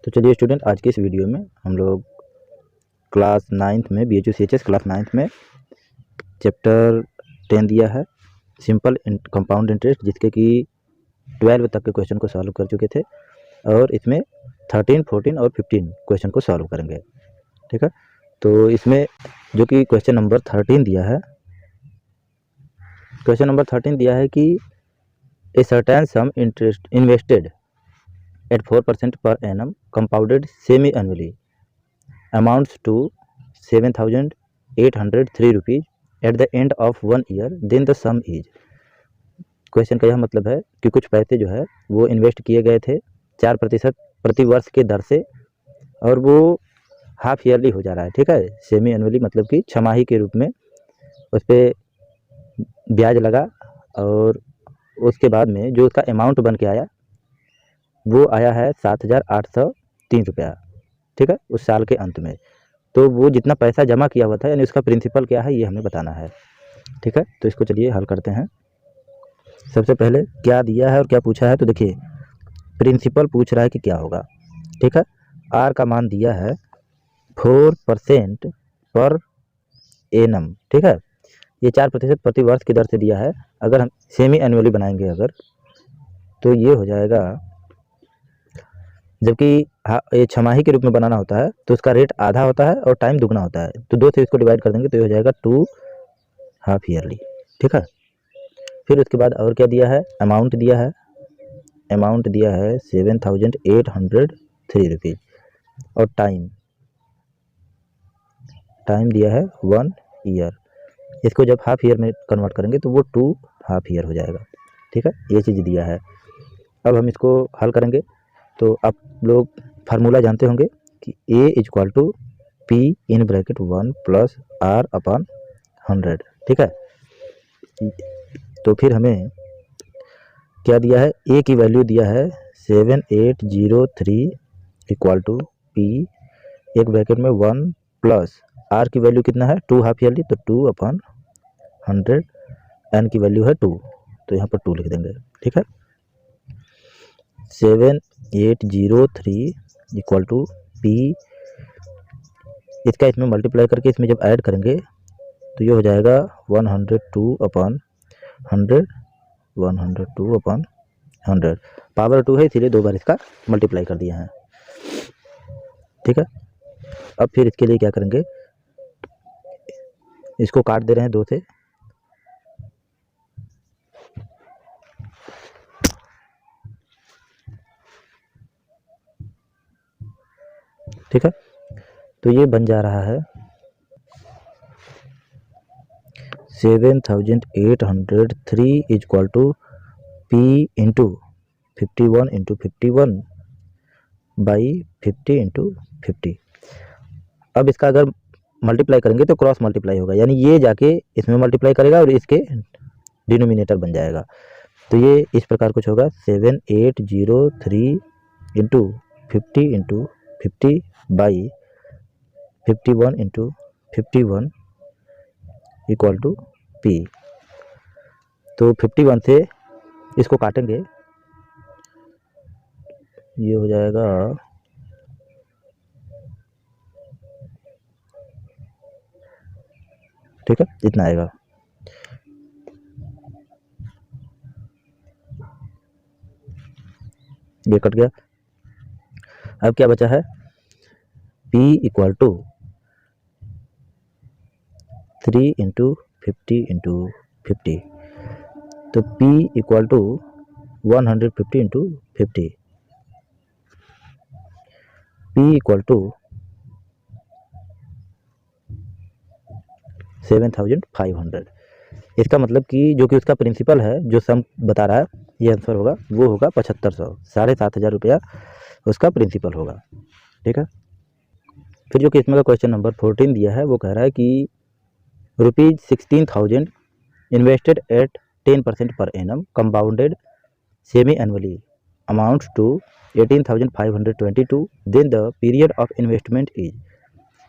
तो चलिए स्टूडेंट, आज के इस वीडियो में हम लोग क्लास 9th में BHUCHS क्लास 9th में चैप्टर 10 दिया है सिंपल कंपाउंड इंटरेस्ट, जिसके कि 12 तक के क्वेश्चन को सॉल्व कर चुके थे और इसमें 13, 14 और 15 क्वेश्चन को सॉल्व करेंगे। ठीक है, तो इसमें जो कि क्वेश्चन नंबर 13 दिया है, क्वेश्चन नंबर 13 दिया है कि a certain sum interest invested at 4% per annum compounded semi-annually amounts to 7,803 rupees at the end of 1 year, then the sum is। Question का यह मतलब है कि कुछ पैसे जो है वो इन्वेस्ट किए गए थे 4% प्रति वर्ष के दर से, और वो हाफ ईयरली हो जा रहा है। ठीक है, सेमी एनुअली मतलब कि छमाही के रूप में उस पर ब्याज लगा, और उसके बाद में जो उसका अमाउंट बन के आया वो आया है 7,803 रुपया। ठीक है, उस साल के अंत में। तो वो जितना पैसा जमा किया हुआ था, यानी उसका प्रिंसिपल क्या है, ये हमें बताना है। ठीक है, तो इसको चलिए हल करते हैं। सबसे पहले क्या दिया है और क्या पूछा है, तो देखिए प्रिंसिपल पूछ रहा है कि क्या होगा। ठीक है, आर का मान दिया है 4% पर एनम। ठीक है, ये 4% प्रति वर्ष की दर से दिया है। अगर हम सेमी एनुअली बनाएंगे अगर, तो ये हो जाएगा, जबकि ये छमाही के रूप में बनाना होता है तो उसका रेट आधा होता है और टाइम दुगना होता है, तो 2 से इसको डिवाइड कर देंगे तो ये हो जाएगा 2 हाफ ईयरली। ठीक है, फिर उसके बाद और क्या दिया है, अमाउंट दिया है। अमाउंट दिया है 7,803 रुपीज़, और टाइम दिया है 1 ईयर। इसको जब हाफ ईयर में कन्वर्ट करेंगे तो वो 2 हाफ ईयर हो जाएगा। ठीक है, ये चीज़ दिया है। अब हम इसको हल करेंगे तो आप लोग फार्मूला जानते होंगे कि A equal to P in bracket 1 plus R upon 100। ठीक है, तो फिर हमें क्या दिया है, A की वैल्यू दिया है 7,803 इक्वल टू P एक ब्रैकेट में 1 प्लस R की वैल्यू कितना है 2 हाफ ईयरली, तो 2 अपॉन 100। N की वैल्यू है 2, तो यहाँ पर 2 लिख देंगे। ठीक है, 7,803 इक्वल टू P, इसका इसमें मल्टीप्लाई करके इसमें जब ऐड करेंगे तो ये हो जाएगा 102 अपॉन 100, 102 अपॉन 100। पावर 2 है इसीलिए 2 बार इसका मल्टीप्लाई कर दिया है। ठीक है, अब फिर इसके लिए क्या करेंगे, इसको काट दे रहे हैं 2 से। ठीक है, तो ये बन जा रहा है 7,803 equal to P into 51 into 51 by 50 into 50। अब इसका अगर मल्टीप्लाई करेंगे तो क्रॉस मल्टीप्लाई होगा, यानी ये जाके इसमें मल्टीप्लाई करेगा और इसके डिनोमिनेटर बन जाएगा। तो ये इस प्रकार कुछ होगा 7,803 into 50 into 50 by 51 into 51 equal to P। तो 51 से इसको काटेंगे, ये हो जाएगा ठीक है, इतना आएगा। ये कट गया। अब क्या बचा है, P equal to 3 into 50 into 50, तो P equal to 150 into 50, P equal to 7,500। इसका मतलब कि जो कि उसका प्रिंसिपल है, जो सम बता रहा है, ये आंसर होगा, वो होगा 7,500, 7,500 रुपया उसका प्रिंसिपल होगा। ठीक है, फिर जो कि इसमें का क्वेश्चन नंबर 14 दिया है, वो कह रहा है कि ₹16,000 invested at 10% per annum compounded semi-annually amounts to 18,522, then the period of investment is।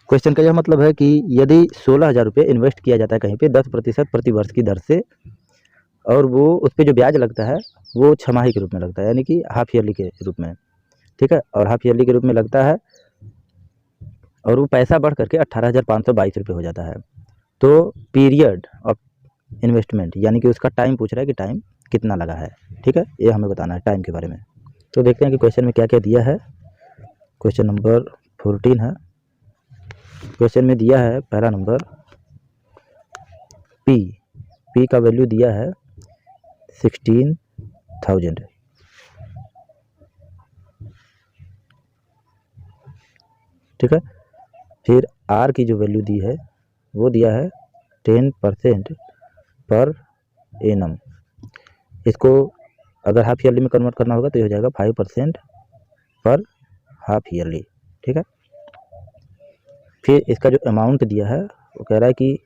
Question का यह मतलब है कि यदि 16,000 रुपये इन्वेस्ट किया जाता है कहीं पे 10% प्रति वर्ष की दर से, और वो उस पर जो ब्याज लगता है वो छमाही के रूप में लगता है, यानी कि हाफ ईयरली के रूप में। ठीक है, और हाफ ईयरली के रूप में लगता है, और वो पैसा बढ़ करके 18,522 रुपये हो जाता है। तो पीरियड ऑफ इन्वेस्टमेंट यानी कि उसका टाइम पूछ रहा है कि टाइम कितना लगा है। ठीक है, ये हमें बताना है टाइम के बारे में। तो देखते हैं कि क्वेश्चन में क्या क्या दिया है। क्वेश्चन नंबर 14 है। क्वेश्चन में दिया है पहला नंबर पी का वैल्यू दिया है 16,000। ठीक है, फिर आर की जो वैल्यू दी है वो दिया है 10% पर एनम। इसको अगर हाफ ईयरली में कन्वर्ट करना होगा तो ये हो जाएगा 5% पर हाफ ईयरली। ठीक है, फिर इसका जो अमाउंट दिया है वो कह रहा है कि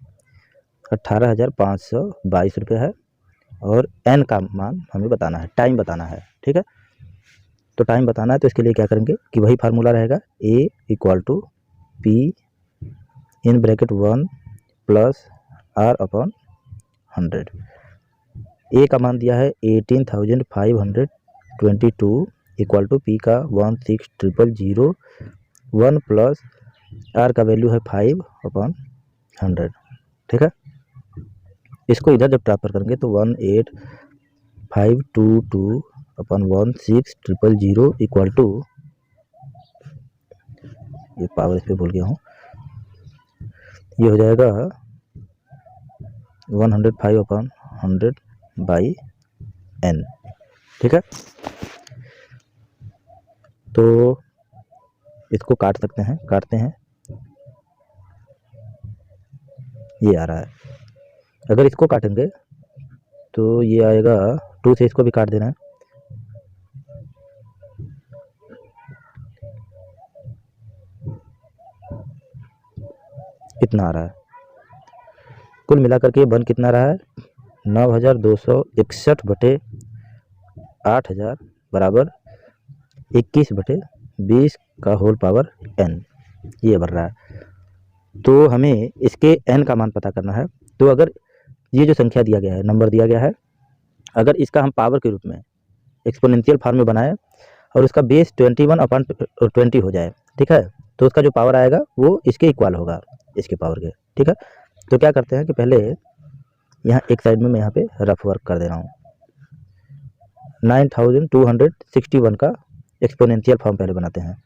18,522 रुपये है, और एन का मान हमें बताना है, टाइम बताना है। ठीक है, तो टाइम बताना है तो इसके लिए क्या करेंगे कि वही फार्मूला रहेगा, A equal to P in bracket 1 plus R upon 100। A का मान दिया है 18,522 इक्वल टू पी का 16,000 1 प्लस आर का वैल्यू है 5 अपॉन 100। ठीक है, इसको इधर जब ट्रांसफर करेंगे तो 18,522 अपॉन 16,000 इक्वल टू, ये पावर इस पर भूल गया हूँ, ये हो जाएगा 105 अपॉन 100 बाई एन। ठीक है, तो इसको काट सकते हैं, काटते हैं, ये आ रहा है। अगर इसको काटेंगे तो ये आएगा 2 से, इसको भी काट देना है, कितना आ रहा है, कुल मिलाकर के बन कितना रहा है 9,261 बटे 8,000 बराबर 21/20 का होल पावर n, ये बन रहा है। तो हमें इसके n का मान पता करना है। तो अगर ये जो संख्या दिया गया है, नंबर दिया गया है, अगर इसका हम पावर के रूप में एक्सपोनेंशियल फॉर्म में बनाए और उसका बेस 21/20 हो जाए, ठीक है, तो उसका जो पावर आएगा वो इसके इक्वल होगा, इसके पावर के। ठीक है, तो क्या करते हैं कि पहले यहाँ एक साइड में मैं यहाँ पे रफ वर्क कर दे रहा हूँ। 9,261 का एक्सपोनेंशियल फॉर्म पहले बनाते हैं,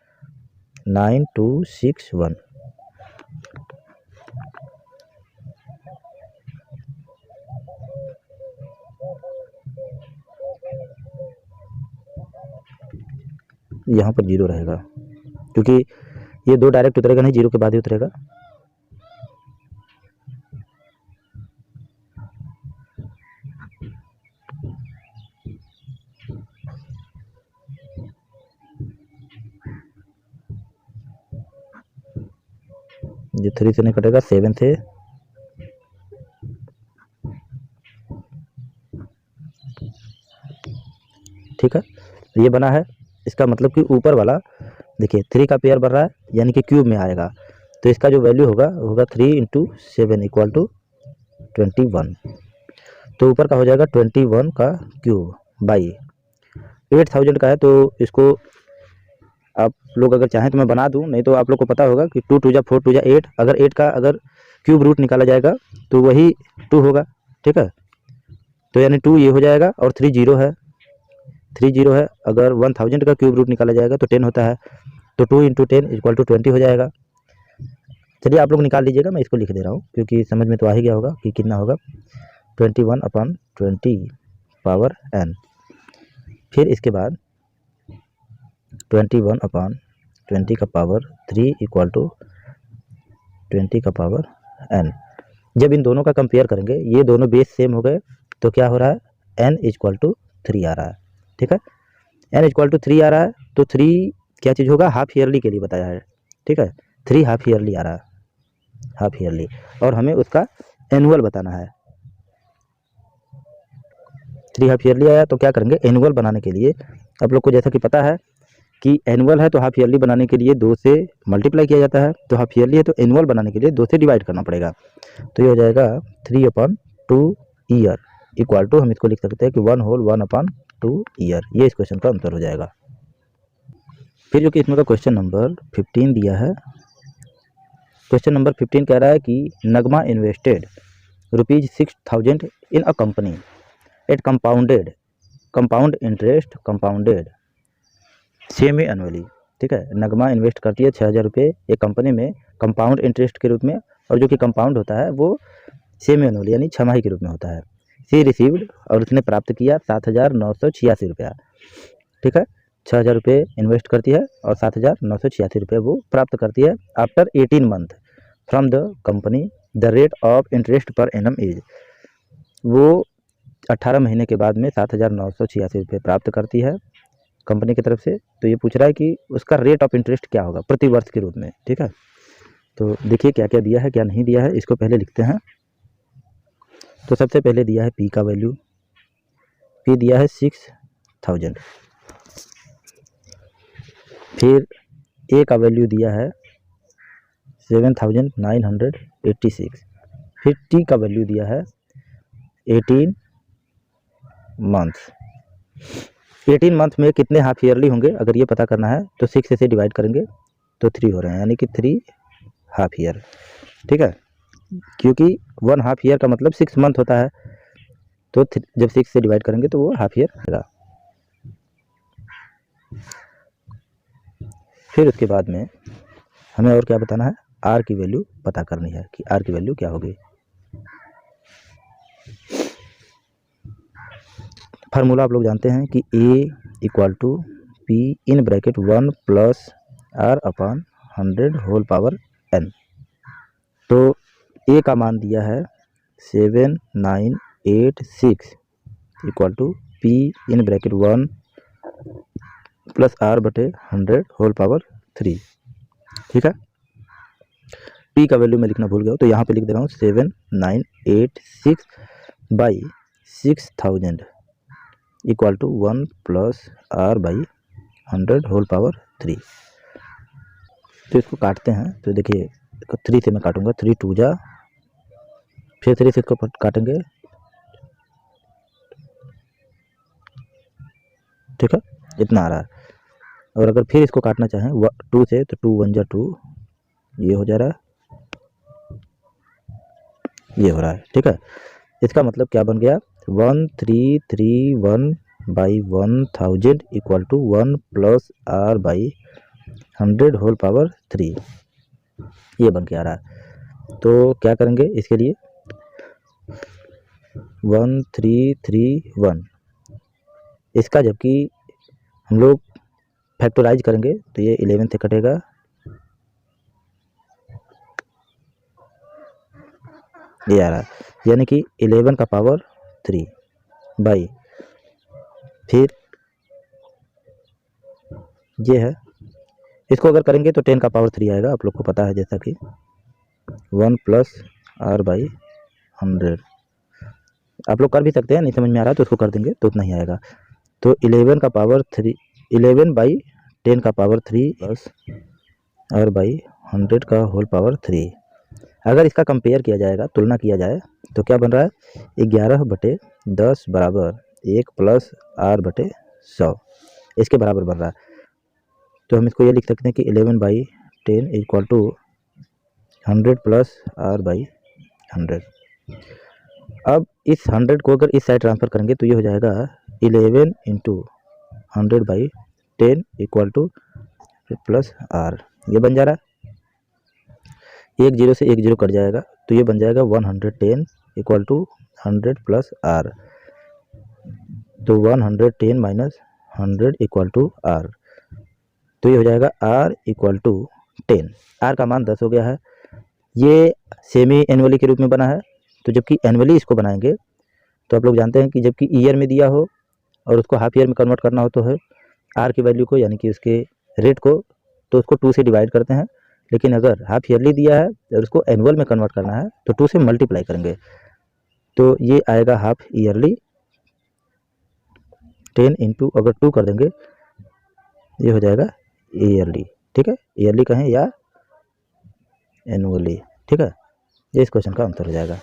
9261। यहाँ पर जीरो रहेगा क्योंकि ये 2 डायरेक्ट उतरेगा नहीं, जीरो के बाद ही उतरेगा। ये 3 से नहीं कटेगा, 7 से, ठीक है, ये बना है। इसका मतलब कि ऊपर वाला देखिए 3 का पेयर बन रहा है यानी कि क्यूब में आएगा, तो इसका जो वैल्यू होगा 3 × 7 इक्वल टू 21। तो ऊपर का हो जाएगा 21 का क्यूब बाई 8,000 का है। तो इसको आप लोग अगर चाहें तो मैं बना दूं, नहीं तो आप लोग को पता होगा कि 2 × 2 = 4 × 2 = 8। अगर 8 का अगर क्यूब रूट निकाला जाएगा तो वही 2 होगा। ठीक है, तो यानी 2 ये हो जाएगा और 3 जीरो है, 3 जीरो है। अगर 1000 का क्यूब रूट निकाला जाएगा तो 10 होता है, तो 2 × 10 = 20 हो जाएगा। चलिए आप लोग निकाल लीजिएगा, मैं इसको लिख दे रहा हूँ क्योंकि समझ में तो आ ही गया होगा कि कितना होगा, 21/20 पावर n। फिर इसके बाद 21/20 का पावर 3 इक्वल टू 20 का पावर n। जब इन दोनों का कंपेयर करेंगे, ये दोनों बेस सेम हो गए, तो क्या हो रहा है, n = 3 आ रहा है। ठीक है, n = 3 आ रहा है, तो 3 क्या चीज़ होगा, हाफ ईयरली के लिए बताया है। ठीक है, 3 हाफ ईयरली आ रहा है, हाफ ईयरली, और हमें उसका एनुअल बताना है। 3 हाफ ईयरली आया तो क्या करेंगे, एनुअल बनाने के लिए आप लोग को जैसा कि पता है कि एनुअल है तो हाफ ईयरली बनाने के लिए 2 से मल्टीप्लाई किया जाता है, तो हाफ ईयरली है तो एनुअल बनाने के लिए 2 से डिवाइड करना पड़ेगा। तो ये हो जाएगा 3/2 ईयर इक्वल टू, हम इसको लिख सकते हैं कि 1 होल 1/2 ईयर। ये इस क्वेश्चन का आंसर हो जाएगा। फिर जो कि इसमें का क्वेश्चन नंबर 15 दिया है। क्वेश्चन नंबर 15 कह रहा है कि Nagma invested ₹6,000 in a company at compound interest compounded semi annually. ठीक है, नगमा इन्वेस्ट करती है 6,000 रुपये एक कंपनी में कंपाउंड इंटरेस्ट के रूप में, और जो कि कंपाउंड होता है वो सेमी एनुअली यानी छमाही के रूप में होता है। सी रिसीव्ड, और उसने प्राप्त किया 7,986 रुपया। ठीक है, 6,000 रुपये इन्वेस्ट करती है और 7,986 रुपये वो प्राप्त करती है after 18 month from the company. The rate of interest per annum is, वो 18 महीने के बाद में 7,986 रुपये प्राप्त करती है कंपनी की तरफ से। तो ये पूछ रहा है कि उसका रेट ऑफ इंटरेस्ट क्या होगा प्रति वर्ष के रूप में। ठीक है, तो देखिए क्या क्या दिया है क्या नहीं दिया है, इसको पहले लिखते हैं। तो सबसे पहले दिया है पी का वैल्यू, पी दिया है 6,000। फिर ए का वैल्यू दिया है 7,986। फिर टी का वैल्यू दिया है 18 मंथ्स। 18 मंथ में कितने हाफ ईयरली होंगे अगर ये पता करना है तो 6 से डिवाइड करेंगे तो 3 हो रहे हैं, यानी कि 3 हाफ ईयर। ठीक है, क्योंकि 1 हाफ ईयर का मतलब 6 मंथ होता है, तो जब 6 से डिवाइड करेंगे तो वो हाफ ईयर होगा। फिर उसके बाद में हमें और क्या बताना है, आर की वैल्यू पता करनी है कि आर की वैल्यू क्या होगी। फार्मूला आप लोग जानते हैं कि A equal to P in bracket 1 plus R upon 100 whole power n। तो A का मान दिया है 7,986 equal to P in bracket 1 plus R बटे 100 होल पावर 3। ठीक है, P का वैल्यू मैं लिखना भूल गया हूँ तो यहाँ पे लिख दे रहा हूँ 7,986 by 6,000 equal to 1 plus R by 100 whole power 3। तो इसको काटते हैं, तो देखिए 3 से मैं काटूंगा, 3 2 जा, फिर 3 से इसको काटेंगे। ठीक है, इतना आ रहा है। और अगर फिर इसको काटना चाहें 2 से तो 2 1 जा 2, ये हो जा रहा है, ये हो रहा है। ठीक है, इसका मतलब क्या बन गया, 1331 by 1000 equal to 1 plus R by 100 whole power 3, ये बन के आ रहा है। तो क्या करेंगे इसके लिए, 1331 इसका जबकि हम लोग फैक्टराइज करेंगे तो ये 11 से कटेगा, ये आ रहा है, यानी कि 11 का पावर 3 बाई, फिर ये है, इसको अगर करेंगे तो 10 का पावर 3 आएगा, आप लोग को पता है जैसा कि 1 प्लस R बाई 100। आप लोग कर भी सकते हैं, नहीं समझ में आ रहा तो उसको कर देंगे तो उतना ही आएगा। तो 11 का पावर 3, 11 बाई 10 का पावर 3 प्लस R बाई 100 का होल पावर 3। अगर इसका कंपेयर किया जाएगा, तुलना किया जाए तो क्या बन रहा है, 11 बटे 10 बराबर 1 प्लस R बटे 100, इसके बराबर बन रहा है। तो हम इसको ये लिख सकते हैं कि 11 by 10 equal to 100 plus R by 100। अब इस 100 को अगर इस साइड ट्रांसफ़र करेंगे तो ये हो जाएगा 11 into 100 by 10 equal two plus R, ये बन जा रहा है। 1 0 से 1 0 कट जाएगा तो ये बन जाएगा 110 इक्वल टू 100 प्लस R। तो 110 माइनस 100 इक्वल टू R, तो ये हो जाएगा R इक्वल टू 10। R का मान 10 हो गया है। ये सेमी एनुअली के रूप में बना है, तो जबकि एनुअली इसको बनाएंगे तो आप लोग जानते हैं कि जबकि ईयर में दिया हो और उसको हाफ ईयर में कन्वर्ट करना हो तो है R की वैल्यू को, यानी कि उसके रेट को, तो उसको 2 से डिवाइड करते हैं। लेकिन अगर हाफ ईयरली दिया है और उसको एनुअल में कन्वर्ट करना है तो 2 से मल्टीप्लाई करेंगे, तो ये आएगा हाफ ईयरली। 10 इंटू अगर 2 कर देंगे ये हो जाएगा ईयरली। ठीक है, ईयरली कहें या एनुअली। ठीक है, ये इस क्वेश्चन का आंसर हो जाएगा।